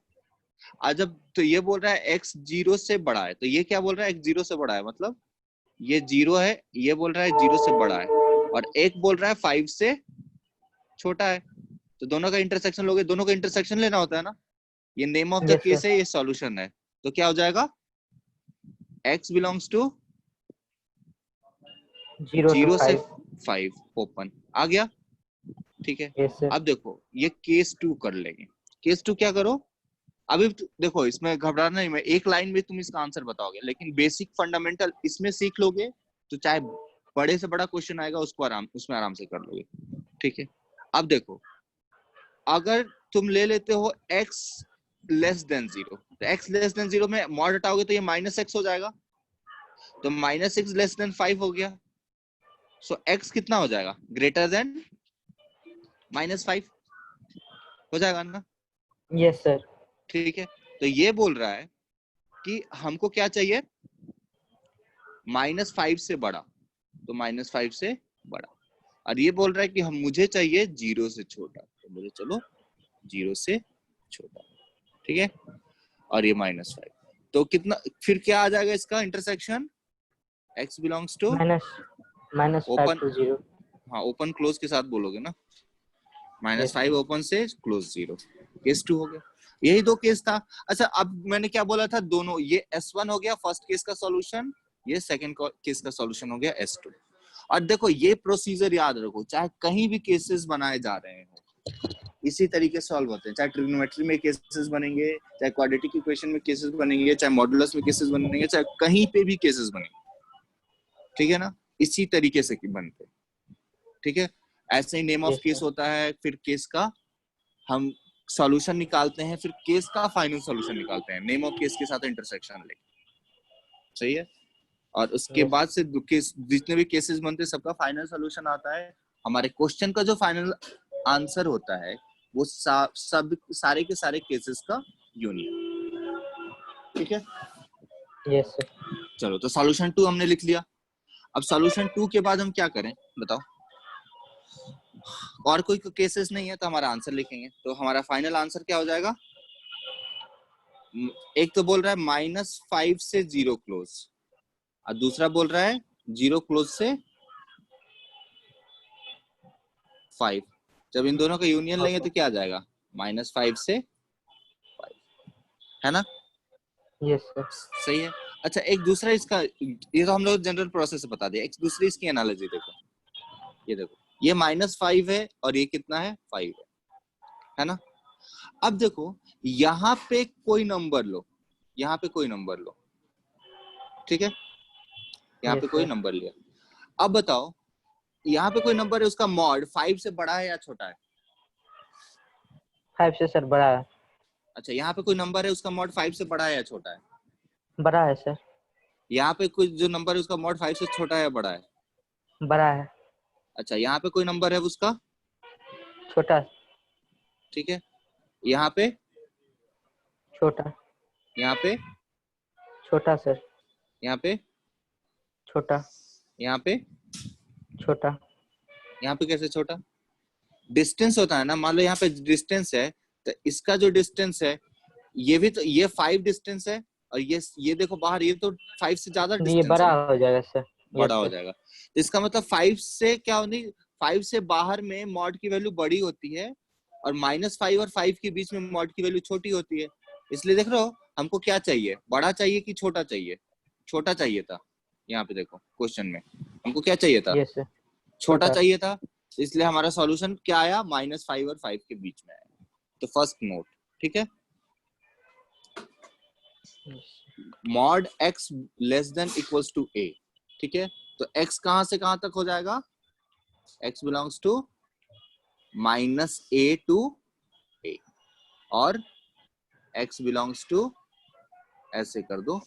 आज जब तो ये बोल रहा है x 0 से बड़ा है, तो ये क्या बोल रहा है? x 0 से बड़ा है, मतलब ये 0 है, ये बोल रहा है 0 से बड़ा है, और एक बोल रहा है 5 से छोटा है। तो दोनों का इंटरसेक्शन लोगे, दोनों का इंटरसेक्शन लेना होता है ना। ये name of the Yes, case sir. है, ये सॉल्यूशन है। तो क्या हो जाएगा? x बिलोंग्स टू 0 to 0 से 5. 5 ओपन आ गया। ठीक है, Yes, sir. अब देखो ये केस 2 कर लेंगे। केस 2 क्या करो, अभी देखो इसमें घबराना नहीं, मैं एक लाइन में तुम इसका आंसर बताओगे, लेकिन बेसिक फंडामेंटल इसमें सीख लोगे तो चाहे बड़े से बड़ा क्वेश्चन आएगा उसमें आराम से कर लोगे। ठीक है, अब देखो अगर तुम ले लेते हो x लेस देन 0, तो x लेस देन 0 में मॉड हटाओगे तो ये -x हो जाएगा, तो -x लेस देन 5 हो गया। सो x कितना हो जाएगा? ग्रेटर देन -5 हो जाएगा ना। Yes, sir. ठीक है, तो ये बोल रहा है कि हमको क्या चाहिए? -5 से बड़ा, तो -5 से बड़ा, और ये बोल रहा है कि हम मुझे चाहिए 0 से छोटा, तो मुझे चलो 0 से छोटा। ठीक है, और ये -5, तो कितना फिर क्या आ जाएगा इसका intersection? x belongs to -5 open, to 0. हाँ ओपन क्लोज के साथ बोलोगे ना, Yes, -5 sir. ओपन से क्लोज 0। केस 2 हो गया, यही दो केस था। अच्छा अब मैंने क्या बोला था, दोनों ये S1 हो गया फर्स्ट केस का सॉल्यूशन, ये सेकंड केस का सॉल्यूशन हो गया S2। और देखो ये प्रोसीजर याद रखो, चाहे कहीं भी केसेस बनाए जा रहे हो इसी तरीके से सॉल्व होते हैं, चाहे ट्रिग्नोमेट्री में केसेस बनेंगे, चाहे क्वाड्रेटिक इक्वेशन में केसेस बनेंगे, चाहे मॉडुलस में केसेस बनेंगे, चाहे कहीं पे भी केसेस बनेंगे। ठीक है ना, इसी तरीके से बनते हैं। ठीक है, ऐसे ही name of Yes, case sir. होता है, फिर केस का हम सॉल्यूशन निकालते हैं, फिर केस का फाइनल सॉल्यूशन निकालते हैं, नेम ऑफ केस के साथ इंटरसेक्शन लेके, सही है। और उसके Yes. बाद से केस, जितने भी केसेस बनते हैं सबका फाइनल सॉल्यूशन आता है। हमारे क्वेश्चन का जो फाइनल आंसर होता है वो सब सारे के सारे केसेस का यूनियन, ठीक है। Yes sir. चलो, तो सॉल्यूशन 2 हमने लिख लिया। अब सॉल्यूशन 2 के बाद हम क्या करें बताओ? और कोई केसेस नहीं है तो हमारा आंसर लिखेंगे। तो हमारा फाइनल आंसर क्या हो जाएगा? एक तो बोल रहा है -5 से 0 क्लोज, और दूसरा बोल रहा है 0 क्लोज से 5। जब इन दोनों का यूनियन लेंगे तो क्या आ जाएगा? -5 से 5, है ना? Yes sir. सही है। अच्छा, एक दूसरा इसका, ये तो हम लोग जनरल प्रोसेस से बता दिया। एक दूसरी इसकी एनालॉजी देखो, ये देखो, ये -5 है और ये कितना है? 5 है ना? अब देखो, यहाँ पे कोई नंबर लो, यहाँ पे कोई नंबर लो, ठीक है, यहाँ Yes पे कोई sir. नंबर लिया। अब बताओ, यहाँ पे कोई नंबर है, उसका मॉड 5 से बड़ा है या छोटा है? 5 से सर बड़ा है। अच्छा, यहाँ पे कोई नंबर है, उसका मॉड 5 से बड़ा है या छोटा है? बड़ा है सर। यहाँ पे कोई जो नंबर है उसका मॉड 5 से छोटा है या बड़ा है? बड़ा है। अच्छा, यहाँ पे कोई नंबर है उसका, छोटा। ठीक है, यहाँ पे, छोटा। यहाँ पे, छोटा सर। यहाँ पे, छोटा। यहाँ पे, छोटा। यहाँ पे कैसे छोटा? डिस्टेंस होता है ना, मान लो यहाँ पे डिस्टेंस है, तो इसका जो डिस्टेंस है, ये भी तो, ये 5 डिस्टेंस है, और ये देखो बाहर, ये तो 5 से ज्यादा ये डिस्टेंस है बड़ा ना, हो जाएगा सर। बड़ा Yes हो sir. जाएगा। तो इसका मतलब 5 से क्या होनी, 5 से बाहर में मॉड की वैल्यू बड़ी होती है, और -5 और 5 के बीच में मॉड की वैल्यू छोटी होती है। इसलिए देख रहे हो, हमको क्या चाहिए? बड़ा चाहिए कि छोटा चाहिए? छोटा चाहिए था। यहाँ पे देखो क्वेश्चन में हमको क्या चाहिए था? Yes sir. छोटा छोटा। चाहिए था। इसलिए हमारा सॉल्यूशन क्या आया? -5 और 5 के बीच में आया। तो फर्स्ट नोट, ठीक है, Yes. Mod x less than equals to a, ठीक है। तो x कहां से कहां तक हो जाएगा? x belongs to -a to a, और x बिलोंग्स टू, ऐसे कर दो,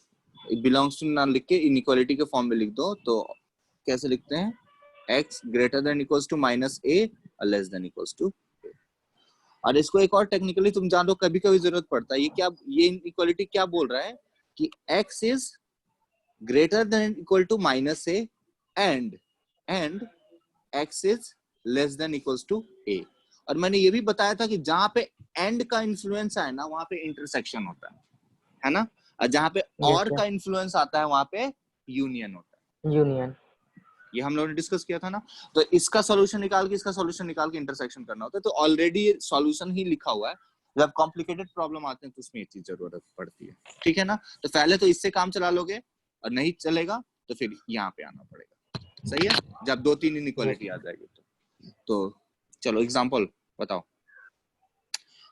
बिलोंग्स टू ना लिख के इनइक्वालिटी के फॉर्म में लिख दो। तो कैसे लिखते हैं? x greater than equals to -a और less than equals to a। और इसको एक और टेक्निकली तुम जान लो, कभी कभी जरूरत पड़ता है। ये क्या, ये इनइक्वालिटी क्या बोल रहा है कि x is greater than equal to -a and x is less than equals to a। और मैंने ये भी बताया था कि जहां पे एंड का इन्फ्लुएंस है ना, वहां पे इंटरसेक्शन होता है ना, और जहां पे Yes और sir. का इन्फ्लुएंस आता है वहां पे यूनियन होता है। Union. ये हम लोगों ने डिस्कस किया था ना। तो इसका सॉल्यूशन निकाल के, इसका सॉल्यूशन निकाल के इंटरसेक्शन करना होता है। तो ऑलरेडी सॉल्यूशन ही लिखा हुआ है। जब कॉम्प्लिकेटेड प्रॉब्लम आते हैं तो उसमें ये चीज जरूरत पड़ती है, ठीक है ना। तो पहले तो इससे काम चला लोगे, और नहीं चलेगा तो फिर यहाँ पे आना पड़ेगा, सही है। जब 2-3 इनइक्वालिटी आ जाएगी तो चलो एग्जांपल बताओ।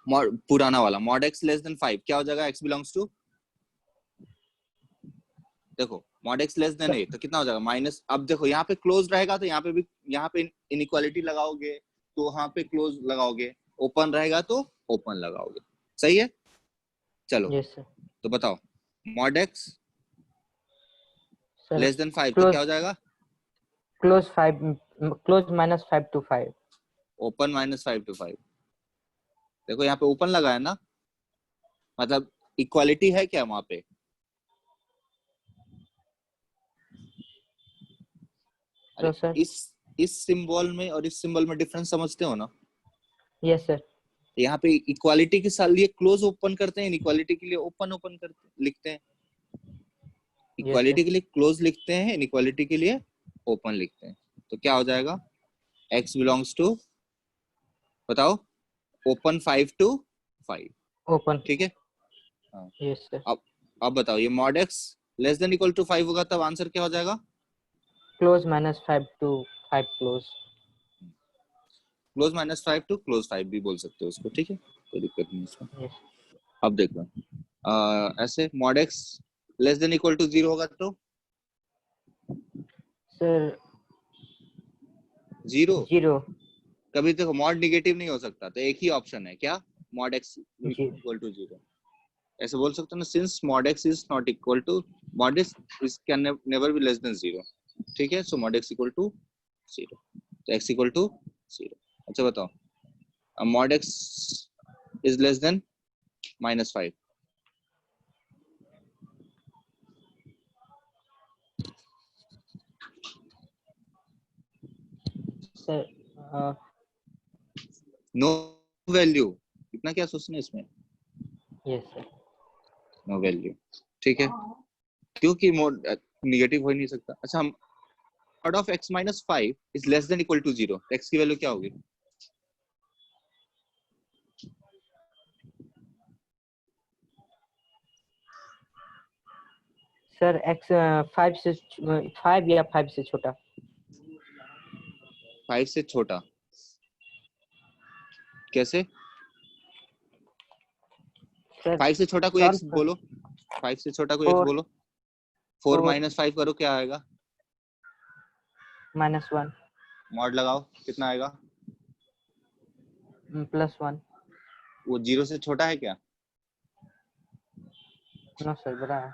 पुराना वाला मॉड x लेस देन 5 क्या हो जाएगा? x बिलोंग्स टू, देखो mod x less then a तो कितना हो जाएगा? माइनस। अब देखो यहाँ पे क्लोज रहेगा तो यहाँ पे भी, यहाँ पे इनइक्वालिटी लगाओगे तो वहां पे क्लोज लगाओगे, ओपन रहेगा तो ओपन लगाओगे, सही है। चलो Yes sir. तो बताओ, mod x Sir. Less than 5 तो Close. क्या हो जाएगा? Close 5. Close -5 to 5. Open -5 to 5। देखो यहाँ पे ओपन लगा है ना, मतलब इक्वालिटी है क्या वहां पे? तो सर, इस सिंबल में और इस सिंबल में डिफरेंस समझते हो ना? Yes sir. यहाँ पे इक्वालिटी के साथ लिए क्लोज ओपन करते हैं, इनइक्वालिटी के लिए ओपन ओपन करते लिखते हैं। इक्वालिटी के लिए क्लोज लिखते हैं, इनइक्वालिटी के लिए ओपन लिखते हैं। तो क्या हो जाएगा? x बिलोंग्स टू, बताओ, ओपन 5 to 5, ओपन। ठीक है। Yes sir. अब बताओ, ये mod x less than equal to 5 होगा तब आंसर क्या हो जाएगा? Close -5 to 5 close. Close -5 to close 5 भी बोल सकते हो उसको, ठीक है, कोई दिक्कत नहीं इसमें। यस अब देखो, ऐसे mod x less than equal to 0 होगा तो सर। 0 0। कभी देखो मॉड निगेटिव नहीं हो सकता, तो एक ही ऑप्शन है क्या, मॉड x जी इक्वल टू 0। ऐसे बोल सकते हो ना, since mod x is not equal to mod x can never be less than 0। ठीक है, so mod x equal to 0, तो x इक्वल टू 0। अच्छा बताओ, mod x is less than -5। Sir no value, इतना क्या सोचना है इसमें, यस सर। No value. ठीक है, क्योंकि मोड निगेटिव हो ही नहीं सकता। अच्छा, हम mod of x minus 5 is less than equal to 0, x की वैल्यू क्या होगी? सर x 5 या 5 से छोटा। 5 से छोटा कैसे? सर 5 से छोटा कोई x बोलो, 5 से छोटा कोई x 4 बोलो। 4 4 माइनस 5 करो, क्या आएगा? -1 मॉड लगाओ, कितना आएगा? +1। वो 0 से छोटा है क्या? नो सर, बड़ा है।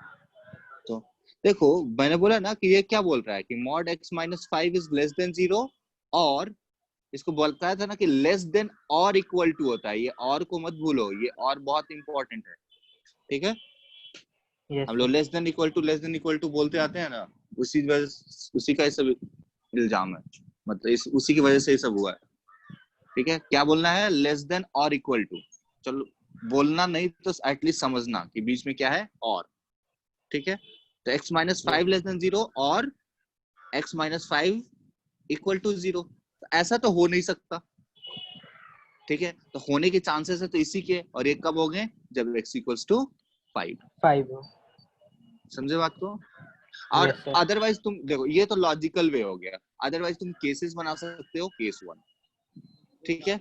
तो देखो, मैंने बोला ना कि ये क्या बोल रहा है कि mod x minus 5 is less than 0, और इसको बोलता था ना कि लेस देन और इक्वल टू होता है, ये और को मत भूलो, ये और बहुत इंपॉर्टेंट है। ठीक है, यस हम लोग लेस देन इक्वल टू बोलते आते हैं ना, उसी वजह, उसी का ये सब इल्जाम है, मतलब उसी की वजह से ये सब हुआ है। ठीक है, क्या बोलना है? लेस देन और इक्वल टू। चलो, बोलना नहीं तो एटलीस्ट समझना कि बीच में क्या है, और। ठीक है, तो x माइनस 5 लेस देन 0 और x माइनस 5 इक्वल टू 0, ऐसा तो हो नहीं सकता। ठीक है, तो होने के चांसेस है तो इसी के, और ये कब हो गए? जब x इक्वल्स टू 5। 5। समझे बात को? और यस सर। अदरवाइज तुम देखो, ये तो लॉजिकल वे हो गया, अदरवाइज तुम केसेस बना सकते हो, केस 1। ठीक है,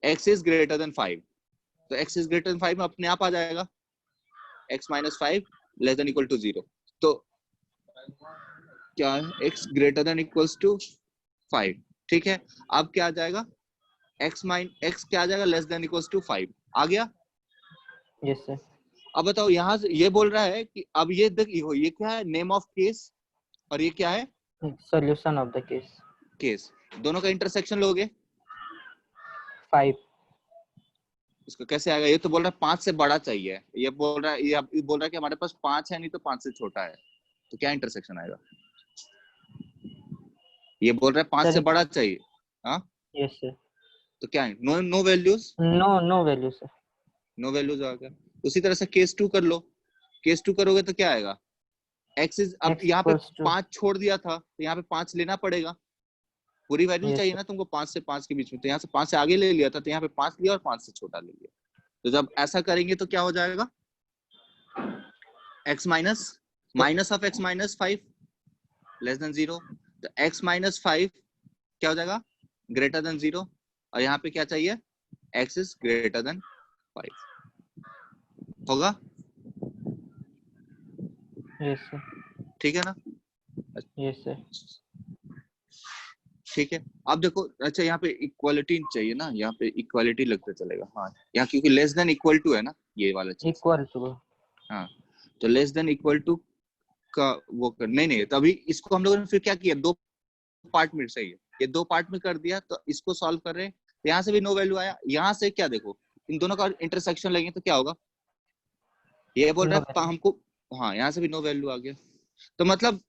x इज ग्रेटर देन 5, तो x इज ग्रेटर देन 5 में अपने आप आ जाएगा x minus 5 less than equal to 0। तो क्या है? x greater than equals to 5। ठीक है, अब क्या आ जाएगा? x क्या आ जाएगा? लेस देन इक्वल्स टू 5 आ गया। Yes sir. अब बताओ, यहाँ से ये बोल रहा है कि अब ये देखो, ये क्या है? नेम ऑफ केस, और ये क्या है? Solution of the case. Case. दोनों का इंटरसेक्शन लोगे, 5। इसको कैसे आएगा? ये तो बोल रहा है 5 से बड़ा चाहिए, ये बोल रहा है, ये बोल रहा है कि हमारे पास 5 है, नहीं तो 5 से छोटा है, तो क्या इंटरसेक्शन आएगा? ये बोल रहा है 5 से सर बड़ा चाहिए, हाँ, यस सर। तो क्या है? No values, no value sir. No values आ गया। उसी तरह से केस 2 कर लो, केस 2 करोगे तो क्या आएगा? एक्स इज, अब x यहाँ पे इक्वल्स टू 5 छोड़ दिया था, तो यहाँ पे 5 लेना पड़ेगा, पूरी वैल्यू यस चाहिए सर। ना तुमको 5 से 5 के बीच में, तो यहाँ से 5 से आगे ले लिया था, तो यहाँ पे 5 लिया और 5 से छोटा ले लिया। तो जब ऐसा करेंगे तो क्या हो जाएगा? x minus minus of x minus 5 less than 0, तो x माइनस 5 क्या हो जाएगा? ग्रेटर देन 0, और यहाँ पे क्या चाहिए? x इज ग्रेटर देन 5 होगा। Yes sir. ठीक है ना? Yes sir. ठीक है, अब देखो, अच्छा यहाँ पे इक्वालिटी चाहिए ना, यहाँ पे इक्वालिटी लगता चलेगा, हाँ, यहाँ क्योंकि लेस देन इक्वल टू है ना, ये वाला चीज। Equal to. हाँ, तो लेस देन इक्वल टू का वो कर, नहीं तो अभी इसको हम लोगों ने फिर क्या किया, 2 पार्ट में, सही है, ये 2 पार्ट में कर दिया, तो इसको सॉल्व कर रहे हैं, तो यहाँ से भी नो वैल्यू आया, यहाँ से क्या देखो, इन दोनों का इंटरसेक्शन लेंगे तो क्या होगा? ये बोल रहा नो है हमको, हाँ, यहाँ से भी नो वैल्यू आ गया, तो मतलब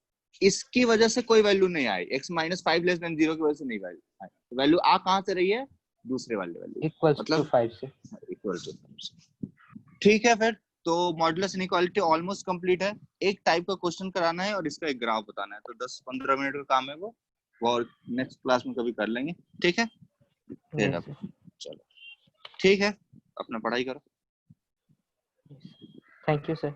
इसकी वजह से कोई वैल्यू नहीं आई, x माइनस 5 लेस देन 0 की वजह से नहीं वैल्यू आई, वैल्यू आ कहाँ से रही है? दूसरे वाले वैल्यू, इक्वल्स टू मतलब 5 से। Equal to. ठीक है, फिर तो मॉडुलस इनइक्वालिटी ऑलमोस्ट कंप्लीट है, एक टाइप का क्वेश्चन कराना है और इसका एक ग्राफ बताना है, तो 10-15 मिनट का काम है वो, और नेक्स्ट क्लास में कभी कर लेंगे। ठीक है, फिर अब चलो, ठीक है, अपना पढ़ाई करो। Thank you sir.